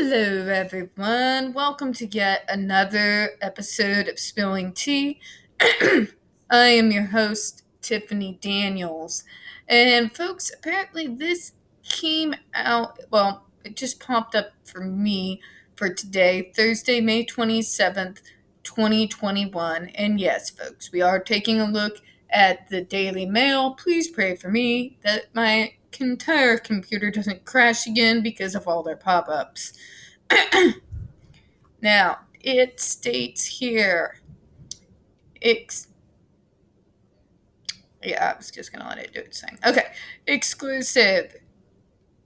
Hello, everyone. Welcome to yet another episode of Spilling Tea. I am your host, Tiffany Daniels. And, folks, apparently this came out, it just popped up for me for today, Thursday, May 27th, 2021. And yes, folks, we are taking a look at the Daily Mail. Please pray for me that my entire computer doesn't crash again because of all their pop-ups. Now, it states here, I was just going to let it do its thing. Okay, exclusive.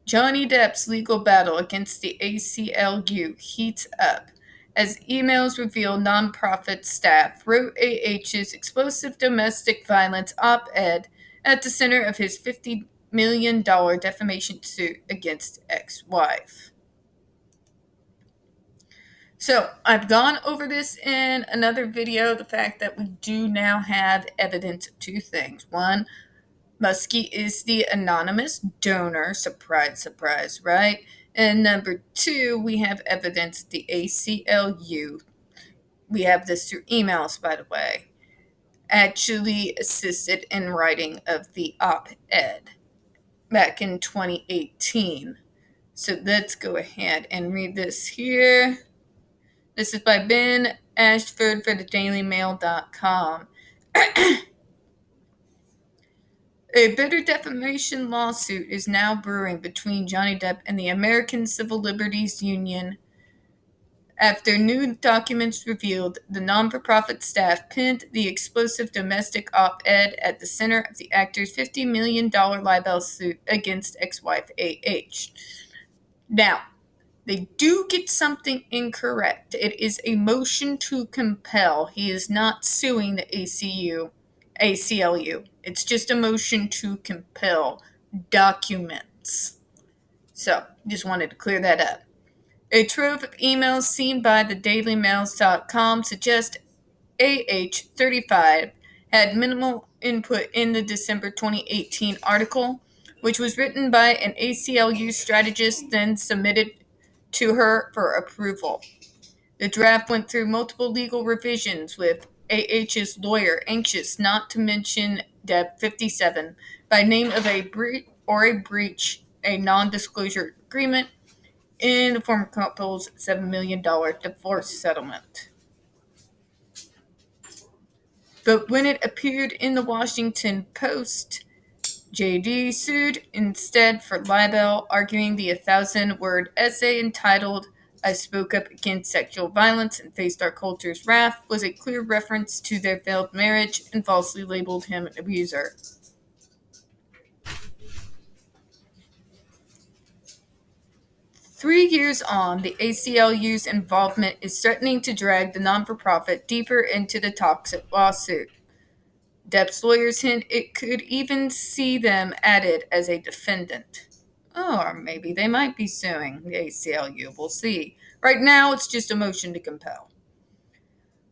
Johnny Depp's legal battle against the ACLU heats up as emails reveal nonprofit staff wrote AH's explosive domestic violence op-ed at the center of his $50 million defamation suit against ex-wife. So, I've gone over this in another video, the fact that we do now have evidence of two things. One, Muskie is the anonymous donor. Surprise, surprise, right? And number two, we have evidence the ACLU, we have this through emails, by the way, actually assisted in writing of the op-ed back in 2018. So let's go ahead and read this here. This is by Ben Ashford for thedailymail.com. A bitter defamation lawsuit is now brewing between Johnny Depp and the American Civil Liberties Union after new documents revealed the non-for-profit staff pinned the explosive domestic op-ed at the center of the actor's $50 million libel suit against ex-wife AH. Now, they do get something incorrect. It is a motion to compel. He is not suing the ACLU. It's just a motion to compel documents. So, just wanted to clear that up. A trove of emails seen by thedailymails.com suggest AH 35 had minimal input in the December 2018 article, which was written by an ACLU strategist then submitted to her for approval. The draft went through multiple legal revisions, with AH's lawyer anxious not to mention Deb 57 by name of a breach, a non-disclosure agreement in the former couple's $7 million divorce settlement. But when it appeared in the Washington Post, JD sued instead for libel, arguing the 1,000-word essay entitled I Spoke Up Against Sexual Violence and Faced Our Culture's Wrath was a clear reference to their failed marriage and falsely labeled him an abuser. Three years on, the ACLU's involvement is threatening to drag the non-for-profit deeper into the toxic lawsuit. Depp's lawyers hint it could even see them added as a defendant. Or maybe they might be suing the ACLU. We'll see. Right now, it's just a motion to compel.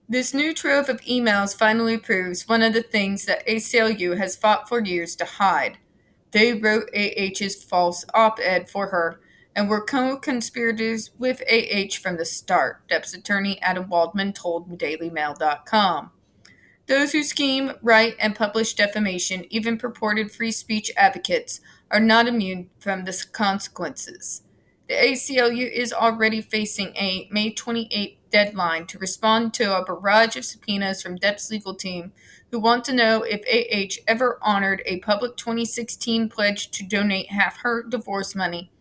This new trove of emails finally proves one of the things that ACLU has fought for years to hide. They wrote AH's false op-ed for her and were co-conspirators with AH from the start, Depp's attorney Adam Waldman told DailyMail.com. Those who scheme, write, and publish defamation, even purported free speech advocates, are not immune from the consequences. The ACLU is already facing a May 28th deadline to respond to a barrage of subpoenas from Depp's legal team who want to know if AH ever honored a public 2016 pledge to donate half her divorce money,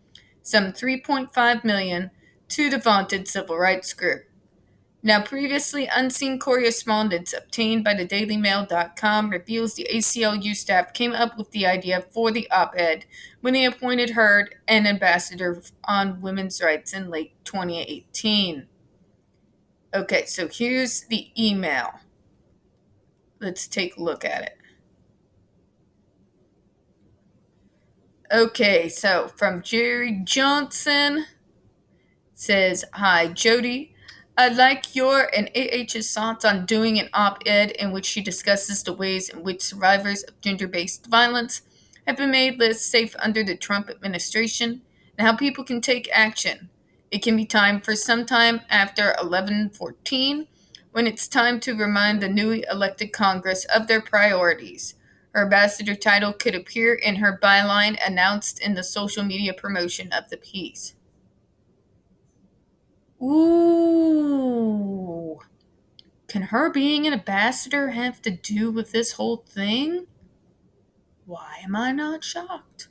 some $3.5 million, to the vaunted civil rights group. Now, previously unseen correspondence obtained by thedailymail.com reveals the ACLU staff came up with the idea for the op-ed when they appointed her an ambassador on women's rights in late 2018. Okay, so here's the email. Let's take a look at it. Okay, so from Jerry Johnson, says, Hi, Jody. I'd like your and AH's thoughts on doing an op-ed in which she discusses the ways in which survivors of gender-based violence have been made less safe under the Trump administration and how people can take action. It can be timed for sometime after 11:14, when it's time to remind the newly elected Congress of their priorities. Her ambassador title could appear in her byline announced in the social media promotion of the piece. Ooh. Can her being an ambassador have to do with this whole thing? Why am I not shocked?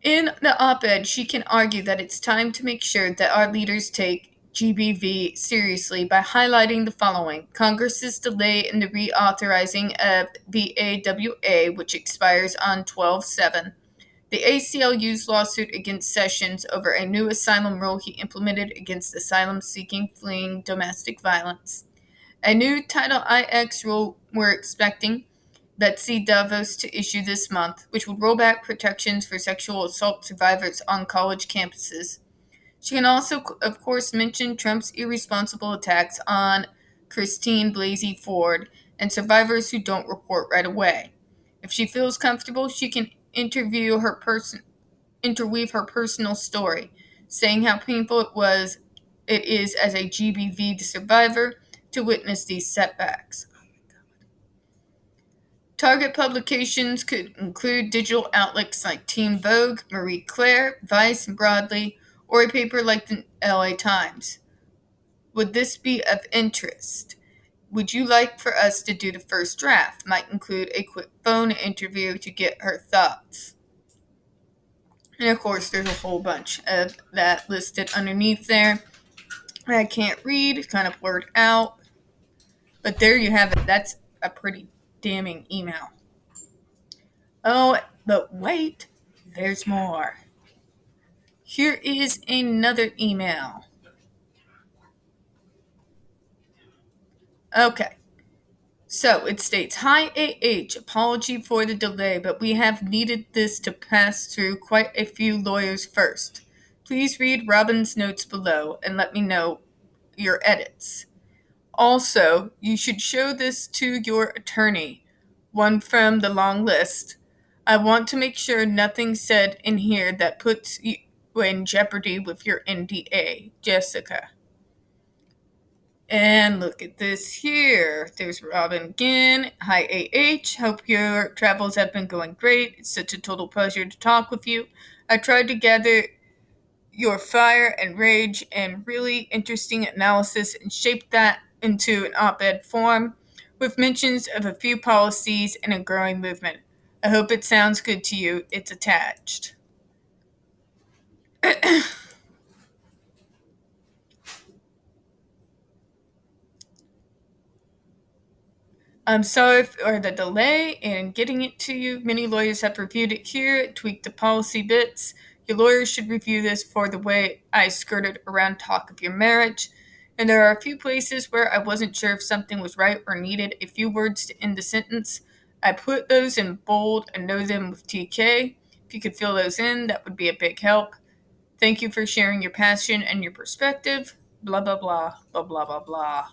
In the op-ed, she can argue that it's time to make sure that our leaders take GBV seriously by highlighting the following: Congress's delay in the reauthorizing of the AWA, which expires on 12/7, the ACLU's lawsuit against Sessions over a new asylum rule he implemented against asylum-seeking fleeing domestic violence, a new Title IX rule we're expecting Betsy Davos to issue this month, which would roll back protections for sexual assault survivors on college campuses. She can also, of course, mention Trump's irresponsible attacks on Christine Blasey Ford and survivors who don't report right away. If she feels comfortable, she can interweave her personal story, saying how painful it is as a GBV survivor to witness these setbacks. Target publications could include digital outlets like Teen Vogue, Marie Claire, Vice, and Broadly, or a paper like the LA Times. Would this be of interest? Would you like for us to do the first draft? Might include a quick phone interview to get her thoughts. And of course, there's a whole bunch of that listed underneath there. I can't read, kind of blurred out. But there you have it. That's a pretty damning email. Oh, but wait, there's more. Here is another email. Okay. So it states, "Hi AH, apology for the delay, but we have needed this to pass through quite a few lawyers first. Please read Robin's notes below and let me know your edits. Also, you should show this to your attorney, one from the long list. I want to make sure nothing's said in here that puts you in jeopardy with your NDA, Jessica." And look at this here. There's Robin again. "Hi AH, hope your travels have been going great. It's such a total pleasure to talk with you. I tried to gather your fire and rage and really interesting analysis and shape that into an op-ed form with mentions of a few policies and a growing movement. I hope it sounds good to you. It's attached." I'm sorry for the delay in getting it to you. Many lawyers have reviewed it here, tweaked the policy bits. Your lawyers should review this for the way I skirted around talk of your marriage. And there are a few places where I wasn't sure if something was right or needed a few words to end the sentence. I put those in bold and know them with TK. If you could fill those in, that would be a big help. Thank you for sharing your passion and your perspective. Blah, blah, blah, blah, blah, blah, blah.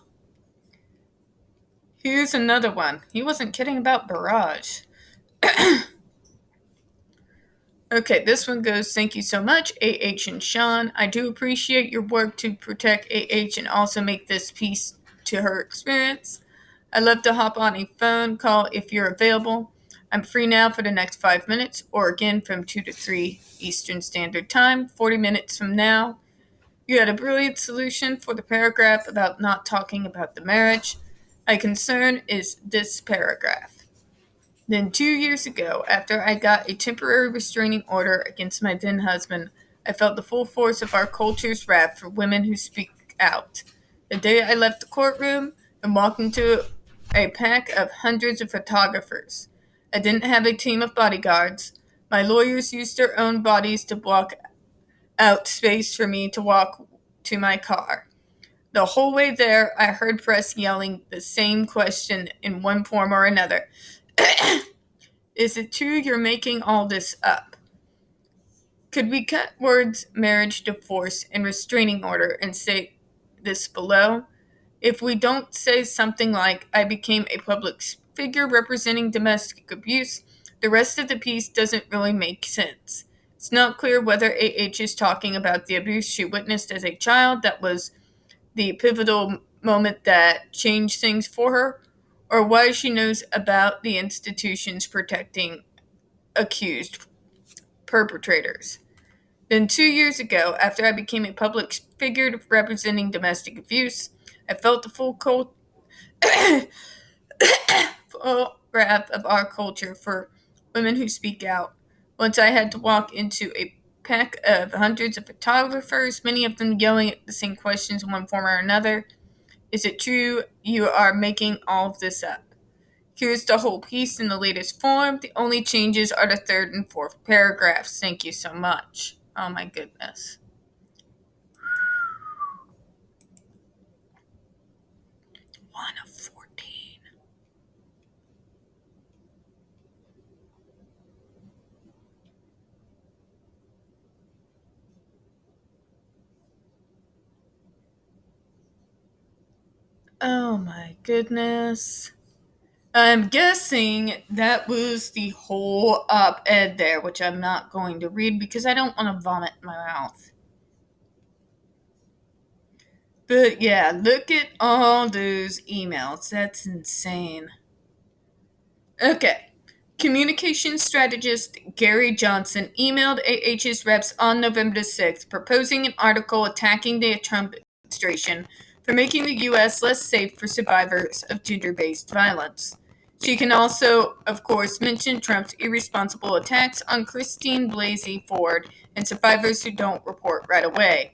Here's another one. He wasn't kidding about Barrage. Okay, this one goes, "Thank you so much, AH and Sean. I do appreciate your work to protect AH and also make this piece to her experience. I'd love to hop on a phone call if you're available. I'm free now for the next 5 minutes, or again from 2 to 3 Eastern Standard Time, 40 minutes from now. You had a brilliant solution for the paragraph about not talking about the marriage. My concern is this paragraph. Then 2 years ago, after I got a temporary restraining order against my then husband, I felt the full force of our culture's wrath for women who speak out. The day I left the courtroom and walked into a pack of hundreds of photographers. I didn't have a team of bodyguards. My lawyers used their own bodies to block out space for me to walk to my car. The whole way there, I heard press yelling the same question in one form or another. Is it true you're making all this up? Could we cut words marriage, divorce, and restraining order and say this below? If we don't say something like, I became a public figure representing domestic abuse, the rest of the piece doesn't really make sense. It's not clear whether AH is talking about the abuse she witnessed as a child that was the pivotal moment that changed things for her, or why she knows about the institutions protecting accused perpetrators. Then 2 years ago, after I became a public figure representing domestic abuse, I felt the full wrath of our culture for women who speak out. Once I had to walk into a pack of hundreds of photographers, many of them yelling at the same questions in one form or another. Is it true you are making all of this up? Here's the whole piece in the latest form. The only changes are the third and fourth paragraphs. Thank you so much. Oh my goodness. 1 of 14. Oh my goodness. I'm guessing that was the whole op-ed there, which I'm not going to read because I don't want to vomit in my mouth. But yeah, look at all those emails. That's insane. Okay. Communication strategist Gary Johnson emailed AH's reps on November 6th proposing an article attacking the Trump administration for making the U.S. less safe for survivors of gender-based violence. She can also, of course, mention Trump's irresponsible attacks on Christine Blasey Ford and survivors who don't report right away.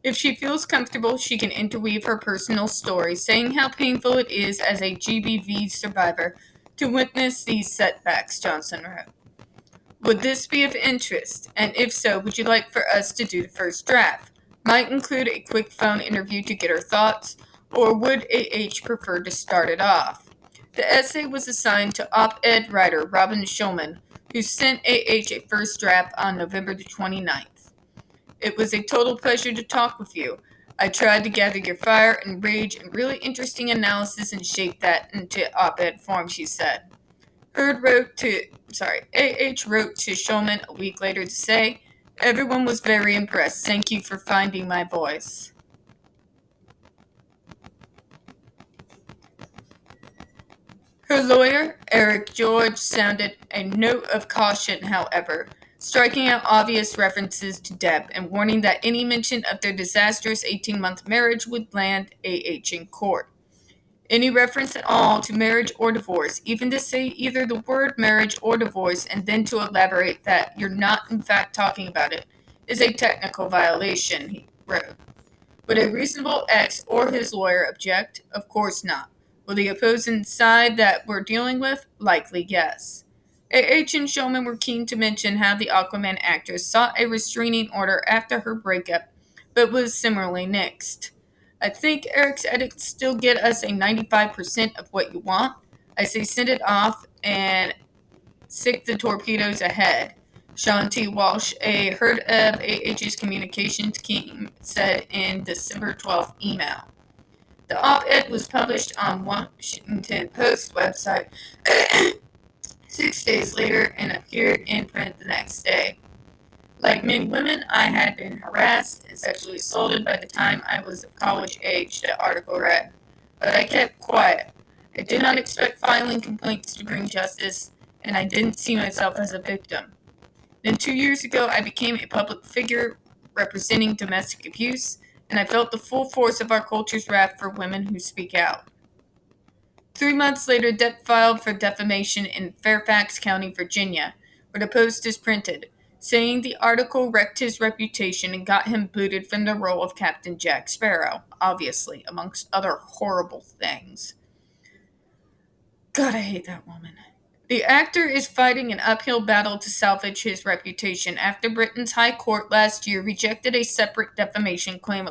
If she feels comfortable, she can interweave her personal story, saying how painful it is as a GBV survivor to witness these setbacks, Johnson wrote. Would this be of interest? And if so, would you like for us to do the first draft? Might include a quick phone interview to get her thoughts, or would AH prefer to start it off? The essay was assigned to op-ed writer Robin Schulman, who sent AH a first draft on November the 29th. It was a total pleasure to talk with you. I tried to gather your fire and rage and really interesting analysis and shape that into op-ed form, she said. AH wrote to Schulman a week later to say, everyone was very impressed. Thank you for finding my voice. Her lawyer, Eric George, sounded a note of caution, however, striking out obvious references to Deb and warning that any mention of their disastrous 18-month marriage would land AH in court. Any reference at all to marriage or divorce, even to say either the word marriage or divorce and then to elaborate that you're not in fact talking about it, is a technical violation, he wrote. Would a reasonable ex or his lawyer object? Of course not. Will the opposing side that we're dealing with? Likely yes. AH and Schulman were keen to mention how the Aquaman actress sought a restraining order after her breakup, but was similarly nixed. I think Eric's edits still get us a 95% of what you want. I say send it off and sick the torpedoes ahead. Sean T. Walsh, a head of AH's communications team, said in December 12th email. The op-ed was published on Washington Post website 6 days later and appeared in print the next day. Like many women, I had been harassed and sexually assaulted by the time I was of college age, the article read. But I kept quiet. I did not expect filing complaints to bring justice, and I didn't see myself as a victim. Then 2 years ago, I became a public figure representing domestic abuse, and I felt the full force of our culture's wrath for women who speak out. 3 months later, Depp filed for defamation in Fairfax County, Virginia, where the Post is printed, saying the article wrecked his reputation and got him booted from the role of Captain Jack Sparrow, obviously, amongst other horrible things. God, I hate that woman. The actor is fighting an uphill battle to salvage his reputation after Britain's High Court last year rejected a separate defamation claim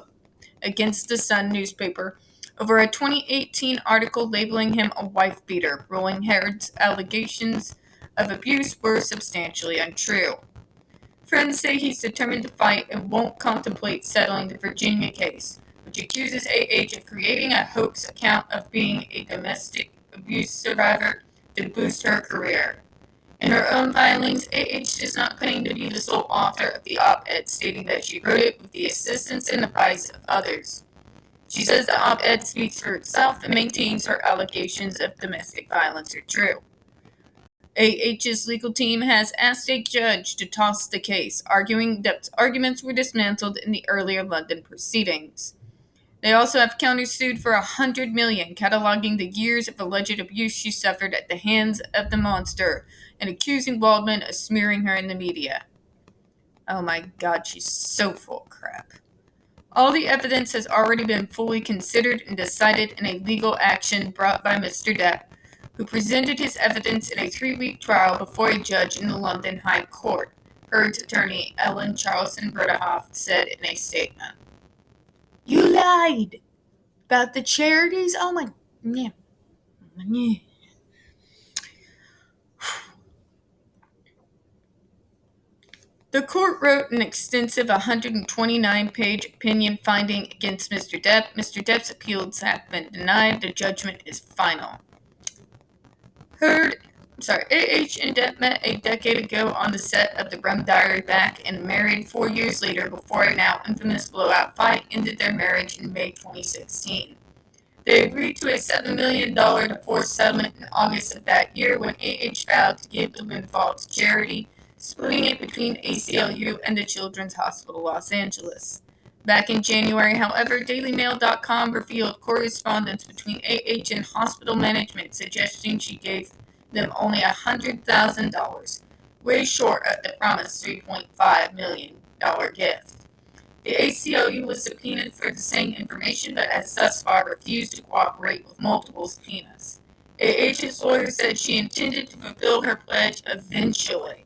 against the Sun newspaper over a 2018 article labeling him a wife-beater, ruling Herod's allegations of abuse were substantially untrue. Friends say he's determined to fight and won't contemplate settling the Virginia case, which accuses AH of creating a hoax account of being a domestic abuse survivor to boost her career. In her own filings, AH does not claim to be the sole author of the op-ed, stating that she wrote it with the assistance and advice of others. She says the op-ed speaks for itself and maintains her allegations of domestic violence are true. AH's legal team has asked a judge to toss the case, arguing Depp's arguments were dismantled in the earlier London proceedings. They also have countersued for $100 million, cataloging the years of alleged abuse she suffered at the hands of the monster, and accusing Waldman of smearing her in the media. Oh my God, she's so full of crap. All the evidence has already been fully considered and decided in a legal action brought by Mr. Depp, who presented his evidence in a 3-week trial before a judge in the London High Court, Heard's attorney Ellen Charleston-Bertahoff said in a statement. You lied about the charities? Oh my... Yeah. The court wrote an extensive 129-page opinion finding against Mr. Depp. Mr. Depp's appeals have been denied. The judgment is final. AH and Depp met a decade ago on the set of The Rum Diary back and married 4 years later before a now infamous blowout fight ended their marriage in May 2016. They agreed to a $7 million divorce settlement in August of that year when AH vowed to give the windfall to charity, splitting it between ACLU and the Children's Hospital Los Angeles. Back in January, however, DailyMail.com revealed correspondence between AH and hospital management suggesting she gave them only $100,000, way short of the promised $3.5 million gift. The ACLU was subpoenaed for the same information, but has thus far refused to cooperate with multiple subpoenas. AH's lawyer said she intended to fulfill her pledge eventually,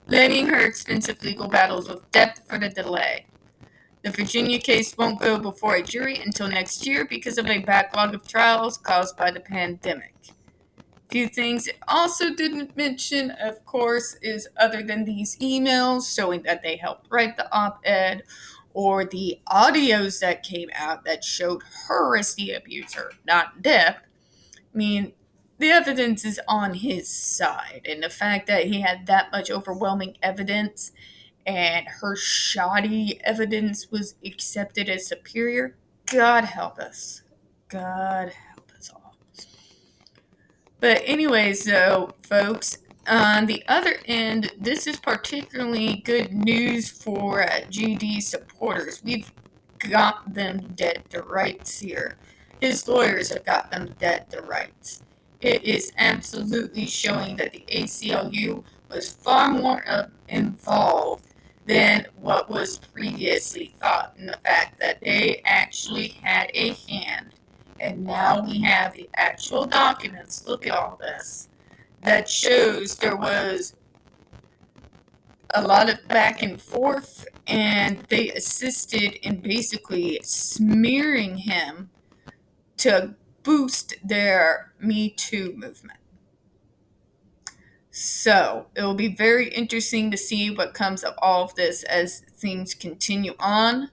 blaming her expensive legal battles with Depp for the delay. The Virginia case won't go before a jury until next year because of a backlog of trials caused by the pandemic. A few things it also didn't mention, of course, is other than these emails showing that they helped write the op-ed, or the audios that came out that showed her as the abuser, not Depp. I mean, the evidence is on his side, and the fact that he had that much overwhelming evidence and her shoddy evidence was accepted as superior, God help us. God help us all. But anyways, though, folks, on the other end, this is particularly good news for GD supporters. We've got them dead to rights here. His lawyers have got them dead to rights. It is absolutely showing that the ACLU was far more involved than what was previously thought, in the fact that they actually had a hand. And now we have the actual documents, look at all this, that shows there was a lot of back and forth, and they assisted in basically smearing him to boost their Me Too movement. So it will be very interesting to see what comes of all of this as things continue on.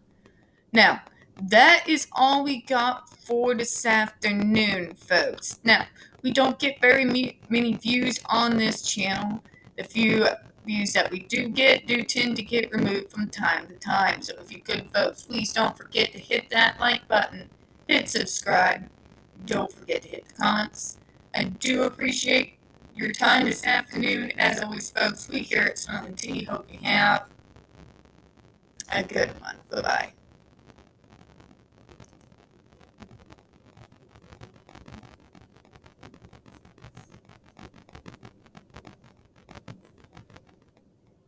Now, that is all we got for this afternoon, folks. Now, we don't get very many views on this channel. The few views that we do get do tend to get removed from time to time. So if you could, folks, please don't forget to hit that like button, hit subscribe, don't forget to hit the comments. I do appreciate your time this afternoon. As always, folks, we here at Smoking Tea hope you have a good one. Bye-bye.